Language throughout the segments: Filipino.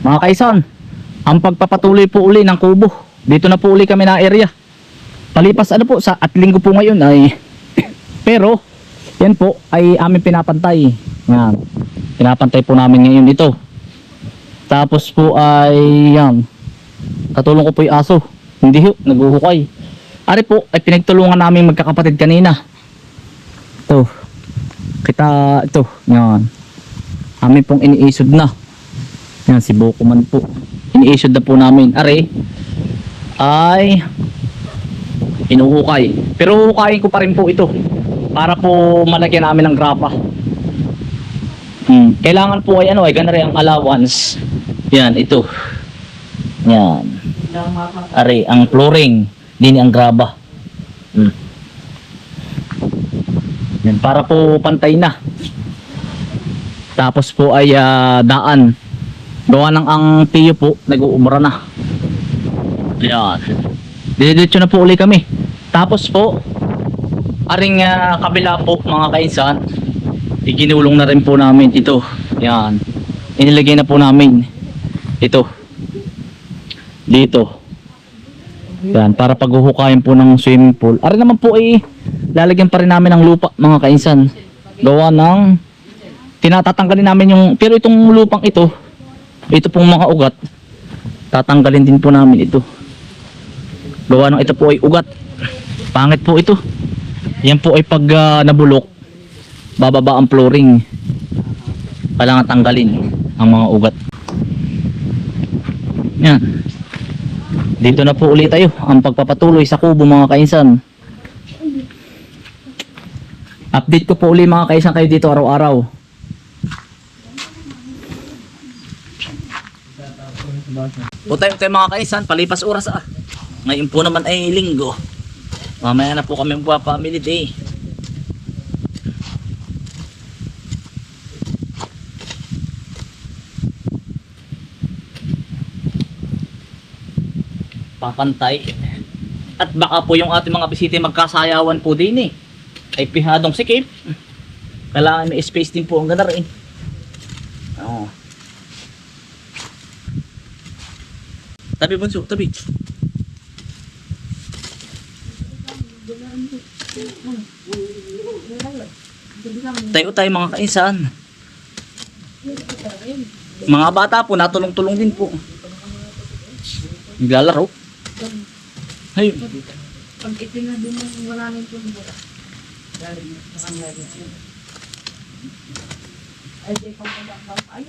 Mga kaisan, ang pagpapatuloy po uli ng kubo. Dito na po uli kami na area. Palipas ano po sa at linggo po ngayon ay pero yan po ay aming pinapantay. Yan. Pinapantay po namin ngayon ito. Tapos po ay yan. Katulong ko po yung aso. Hindi ho, naguhukay. Ari po ay pinagtulungan namin magkakapatid kanina. Ito. Kita ito. Yan. Amin pong iniisod na. Yan si Bokuman po. Iniisod na po namin. Ari ay inuhukay. Pero hukayin ko pa rin po ito para po malagyan namin ng grapa. Kailangan po ay ano ay ganari ang allowance. Yan ito. Yan. Ari ang flooring, din ang graba. Yan para po pantay na. Tapos po ay daan. Gawa ng ang tiyo po nag-uumura na. Yan. Diretso na po uli kami. Tapos po aring kabila po mga kainsan, iginulong na rin po namin ito. Yan. Inilagay na po namin ito dito. Yan, para paghuhukayin po ng swimming pool. Ari naman po ay lalagyan pa rin namin ng lupa mga kainsan. Gawa ng tinatatanggalin namin yung, pero itong lupang ito pong mga ugat, tatanggalin din po namin ito. Gawa ng ito po ay ugat. Pangit po ito. Yan po ay pag nabulok, bababa ang flooring. Kailangan tanggalin ang mga ugat. Yan. Dito na po ulit tayo ang pagpapatuloy sa kubo mga kainsan. Update ko po ulit mga kainsan kayo dito araw-araw. O tayo mga kainsan, palipas oras Ngayon po naman ay linggo. Mamaya na po kami magpa-family day. Papantay. At baka po yung ating mga bisita magkasayawan po din ay pihadong sikip. Kailangan may space din po ang ganar Tabi bunso, tabi. Tayo mga kainsan. Mga bata po natulong-tulong din po. Naglalaro. Ayun. Pag itinga din wala nang tulong. Ay, di ko pa ay.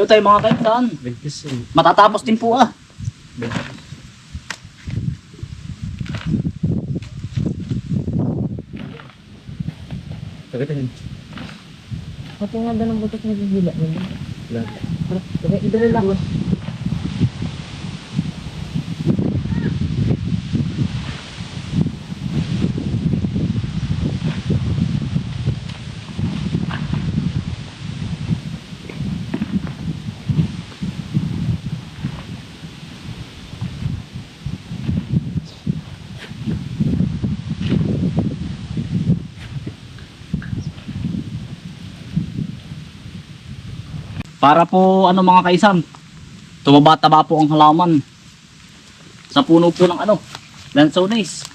Tayo mga kainsan. Matatapos din po Pati nga ba ng butok na bibila mo? Idala lang. Para po mga kaisan, tumaba-taba po ang halaman sa puno po ng lansones.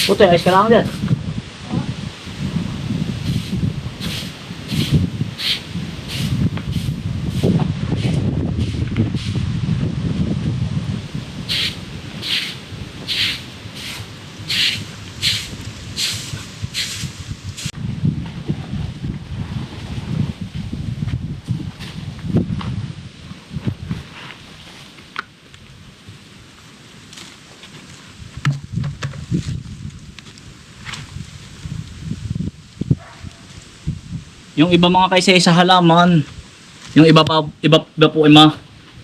Puto, ayos ka lang dyan. Yung iba mga kaysa sa halaman, yung iba po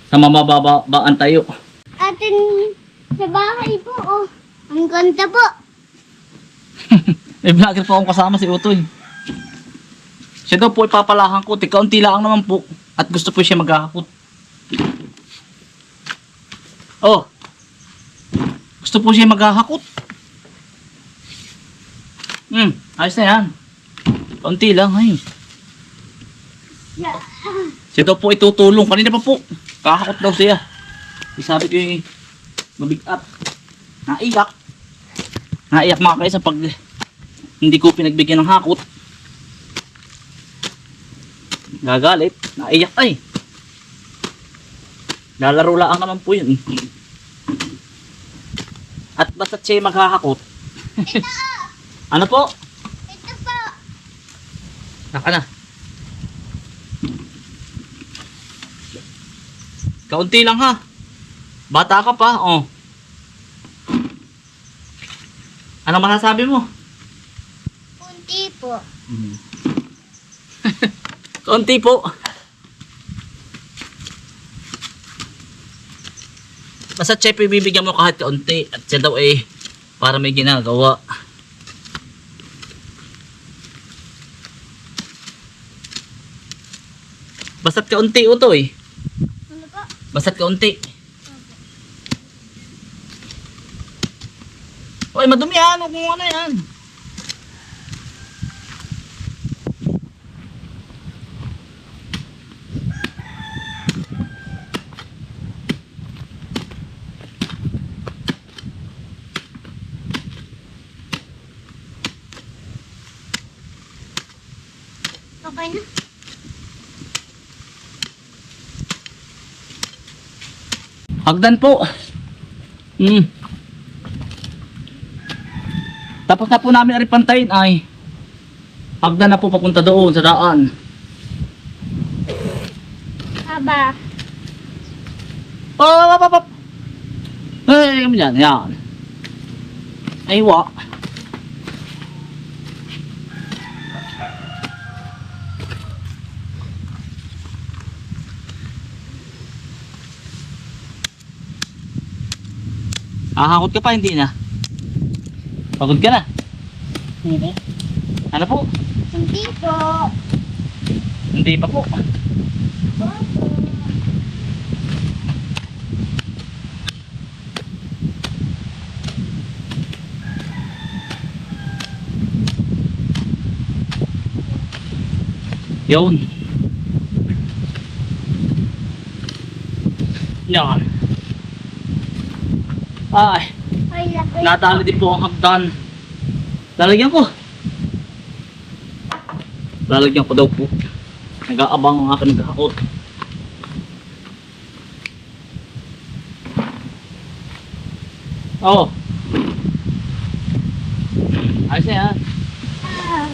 sa mamababaan tayo. Atin sa bahay po, oh. Ang ganda po. May vlogger po akong kasama si Utoy. Siya daw po ipapalahan ko, kaunti lang naman po. At gusto po siya maghahakot. Oh. Gusto po siya maghahakot. Ayos na yan. Kaunti lang, ay. Yeah. Siya daw po itutulong. Kanina pa po. Kakakot daw siya. Sabi ko yung mabigat. Naiyak. Naiyak mga kaysa pag hindi ko pinagbigyan ng hakot. Gagalit. Naiyak ay. Lalaro lang naman po yun. At basta siya maghahakot. Ano po? Ito po. Naka na. Kaunti lang ha. Bata ka pa, oh. Ano masasabi mo? Kunti po. Kaunti po. Basta chef, ibibigyan mo kahit kaunti. At siya daw para may ginagawa. Basta't kaunti ito Ano po? Basta't kaunti. Oy, madumi yan. Huwag mo ano yan. Okay na. Hagdan po. Tapos na po namin aripantayin ay hagdan na po papunta doon sa daan. Aba. Oh. Ay, kami dyan. Yan. Aywa. Ahakot ka pa, hindi na. Pagod ka na. Ano po? Hindi po. Hindi pa po. Yun. Yan. Ay, Ay, laki. natali din po ang hagdan. Lalagyan ko. Lalagyan ko daw po. Nag-aabang ang aking naghahakot. Oo. Ayos na yan. Ah.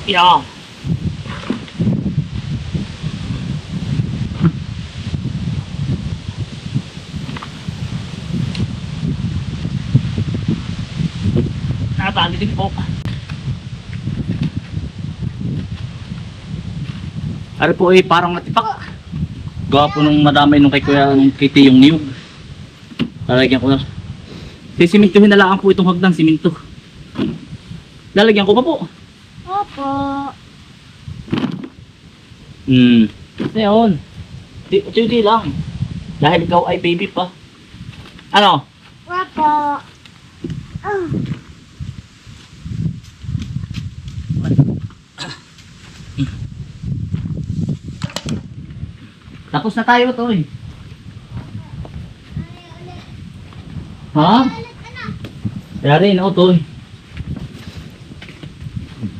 Yeah. Natali din po. Ano po parang natipak. Gawa po nung madamay nung kay kuya nung kiti yung niyog. Lalagyan ko na. Sisimintuhin na lang po itong hagdan, siminto. Lalagyan ko pa po. Opo. Ngayon. Di lang. Dahil ikaw ay baby pa. Ano? Opo. Ah. Tapos na tayo to eh. Ha? Yari na utoy.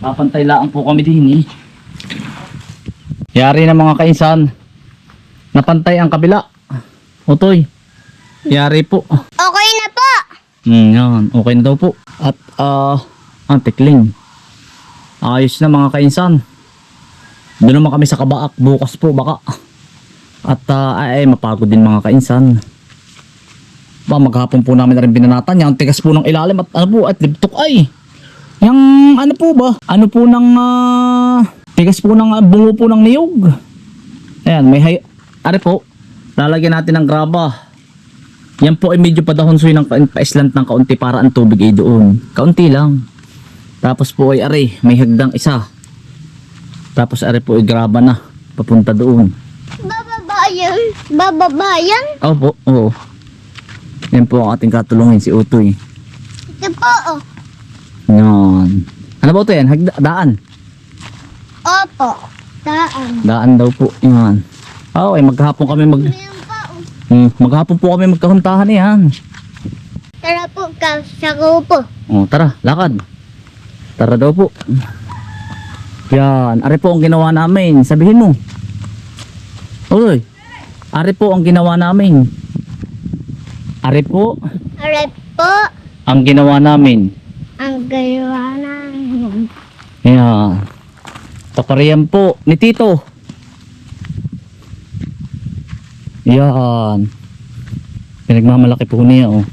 Papantay lang po kami din eh. Yari na mga kainsan. Napantay ang kabila. Utoy. Yari po. Okay na po. Yan. Okay na daw po. At ang tikling. Ayos na mga kainsan. Doon naman kami sa Kabaak. Bukas po baka. At ay mapagod din mga kainsan. Maghapon po namin na rin binanatan. Yung tigas po ng ilalim at ano po at libtok ay. Yung ano po ba? Ano po ng tigas po ng bungo po ng niyog. Ayan may are po. Lalagyan natin ng graba. Yan po ay medyo padahonsoy ng paislant ng kaunti para ang tubig ay doon. Kaunti lang. Tapos po ay are may hagdang isa. Tapos are po ay graba na papunta doon. Bababayan. Bababayan. Opo, oo. Yan po ang ating katulungin si Utoy. Ito po, oh. Yan. Ano ba ito yan? Daan. Opo. Daan. Daan daw po. Yan. Ay maghapon kami Meron pa, oh. maghapon po kami magkahuntahan yan. Tara po, sa kupo. Oh, tara, lakad. Tara daw po. Yan, ari po ang ginawa namin. Sabihin mo. Uy. Ari po ang ginawa namin. Ari po Tara po, ang ginawa namin. ang gawa namin. Yan. Papariyan po ni Tito. Yan. Pinagmamalaki po niya oh.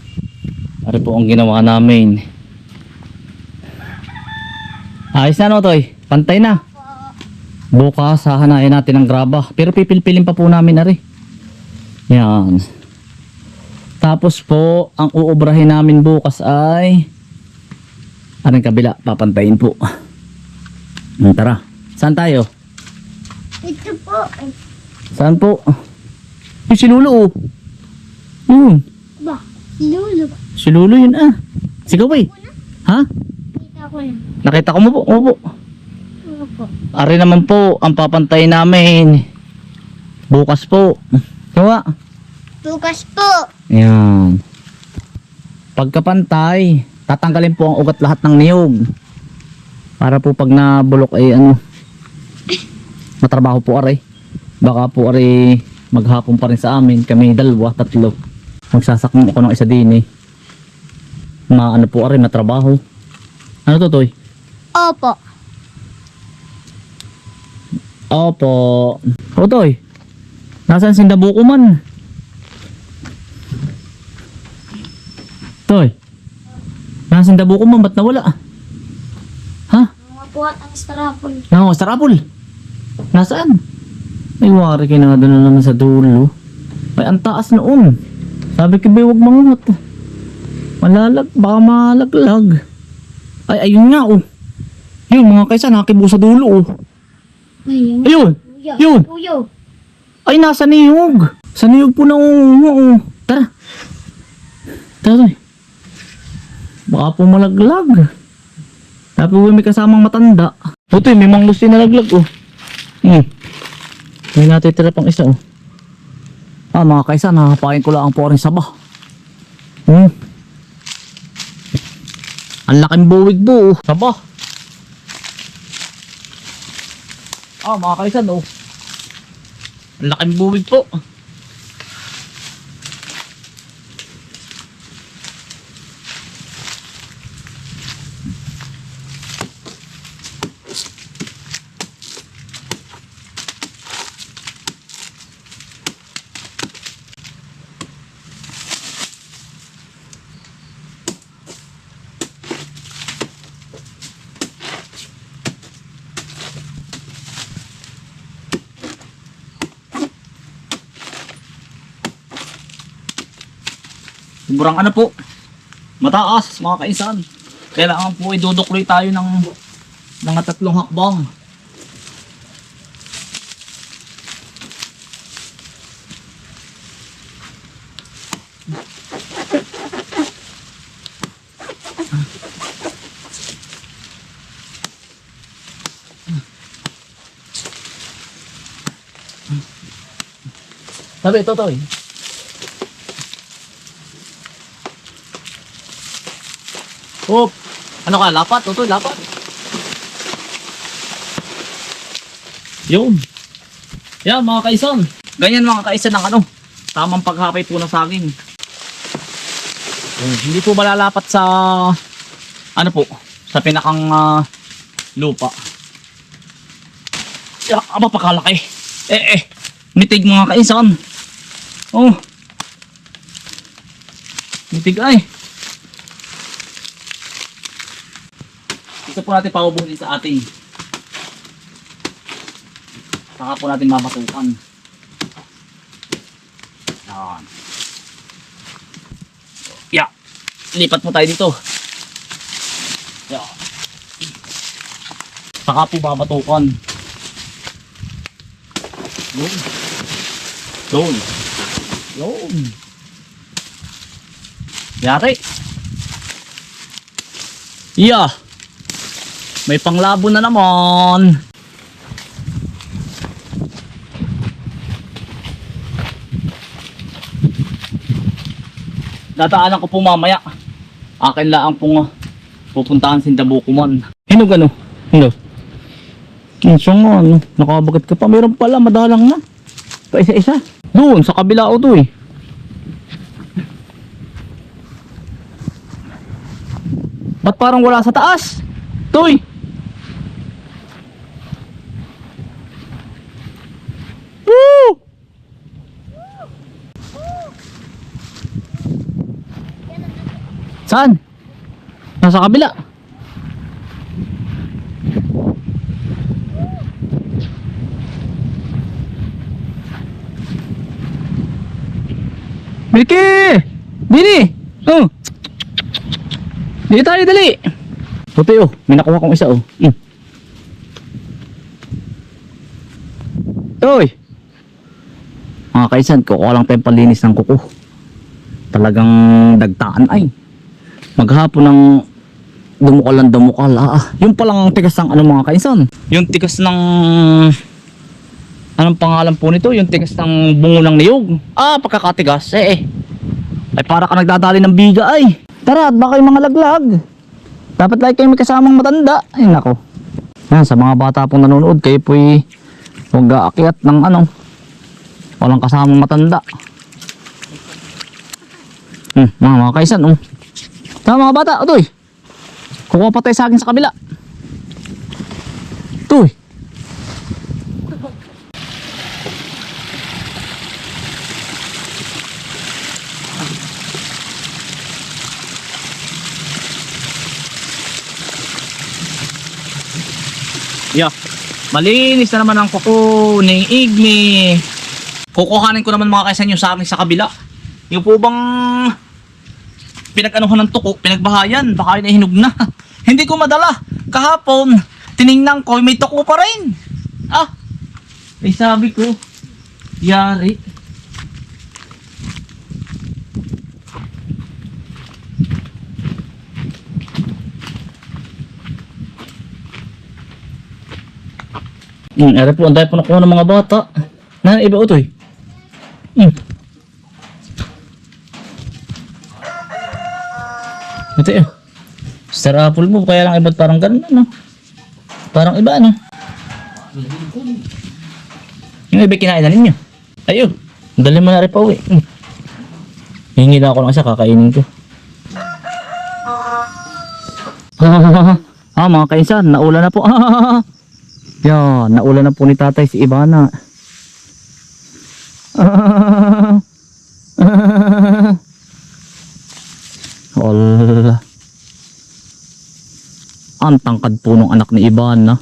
Ari po ang ginawa namin. Ayos na no Toy. Pantay na. Bukas hahanayin natin ang graba. Pero pipilpilin pa po namin ari. Yan. Tapos po ang uubrahin namin bukas ay anong kabila papantayin po. Tara. Saan tayo? Ito po. Saan po? Yung si Lolo oh. Yun. Ba, lulo. Si Lolo yun ah. Sigaw eh. Ha? Kita ko na. Nakita ko mo po. Opo. Opo. Ari naman po ang papantayin namin. Bukas po. Gawa. Bukas po. Yan. Pagkapantay, tatanggalin po ang ugat lahat ng niyog. Para po pag nabulok ay matrabaho po aray. Baka po aray maghapon pa rin sa amin. Kami dalawa, tatlo. Magsasakmo ako ng isa din eh. Maano po aray, matrabaho. Ano to Toy? Opo. Opo. O Toy, nasaan si Dabuko man? Toy, nasaan Dabuko man? Ba't nawala? Ha? Mga puwat ang strapol. No, sarapol. Nasaan? Ay, wari ka na doon na naman sa dulo. Ay, ang taas noon. Sabi ko ba, huwag mangunot. Baka malaglag. Ay, ayun nga, oh. Yun, mga kaysa, nakibo sa dulo, oh. Ayun. Ayun! Kuya. Yun! Kuya. Ay, nasa niyog. Sa niyog po na, oh. Tara. Tara, Toy. Baka po malaglag. Tapos may kasamang matanda. Ito, may manglos din nalaglag, oh. May natitira pang isa, oh. Mga kaisa, nakapain ko lang po rin saba. Ang laking buwig po, oh. Saba. Mga kaisa, oh. Ang laking buwig po. Sobrang ano po, mataas mga kainsan. Kailangan po idudukloy tayo ng mga 3 hakbang. Sabi ito, Toy. Hop! Ano ka? Lapat? Tutoy, lapat. Yun. Yan mga kaisan. Ganyan mga kaisan ang ano. Tamang paghapay po ng saging. Hindi po malalapat sa ano po, sa pinakang lupa. Ya, aba pakalaki. Mitig mga kaisan. Oh. Mitig ay. Ito po natin paubuhin sa ating. Saka po natin mabatukan. Yan. Yeah. Lipat mo tayo dito. Yeah. Saka po babatukan. Yun. Yun. Yun. Yari. Yeah. May panglabo na naman. Dadaanan ko po mamaya. Akin lang pong pupuntahan si Dabukuman. Hinog ano? Hinog. Kinso nga ano? Nakabagat ka pa. Meron pala, madalang na. Paisa-isa. Doon, sa kabila o to eh. Ba't parang wala sa taas? Toy! Woo! Saan? Nasa kabila. Milky! Dini! Oh! Dito tayo, dali! Puti oh, may nakuha kong isa oh. Uy! Mga kaisan, kukuha lang tayong palinis ng kuko. Talagang dagtaan ay. Maghapon ng dumukal. Yung palang tigas ng ano mga kaisan. Yung tigas ng anong pangalan po nito? Yung tigas ng bungo ng niyog. Pagkakatigas. Ay para ka nagdadali ng biga ay. Tara, at baka yung mga laglag. Dapat like kayo may kasamang matanda. Ay nako. Yan, sa mga bata pong nanonood, kayo po'y huwag aakyat ng ano. Walang kasamang matanda. Mga kaisan, tama mga bata, utoy. Kukuha pa tayo sa akin sa kabila. Utoy. Yeah. Malinis na naman ang kuko ng igni. Kukuhanin ko naman mga kaisan yung sa akin sa kabila. Yung po bang pinag-anuhan ng tuko, pinagbahayan, baka yun ay hinog na. Hindi ko madala. Kahapon, tiningnan ko, may tuko pa rin. Ay sabi ko, yari. Ere po, anday po nakuha ng mga bata. Na, iba utoy. Ito yun. Star apple mo, kaya lang iba't parang ganun, ano? Parang iba, ano? Yung iba kinain na ninyo. Ayun, dali mo na rin pa uwi. Hingi na ako lang siya, kakainin ko. Mga kainsan, naula na po. Yan, naula na po ni tatay si Ivana. Wala. Ang tangkad po ng anak ni Ivana.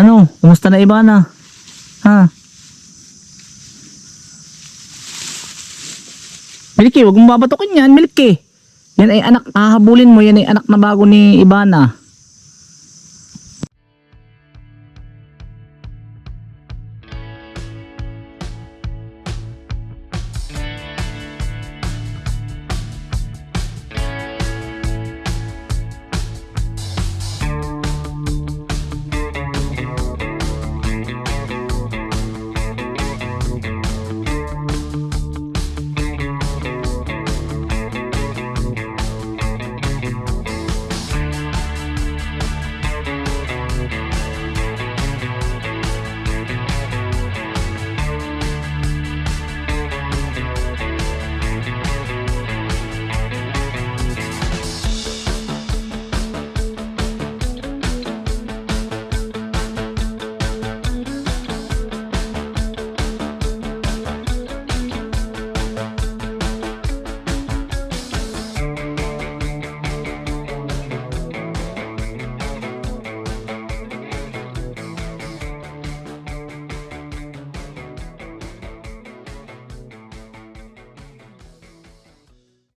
Ano? Kumusta na Ivana? Ha? Milky, wag mong babatukin yan, Milky. Yan ay anak, hahabulin mo, yan ay anak na bago ni Ivana.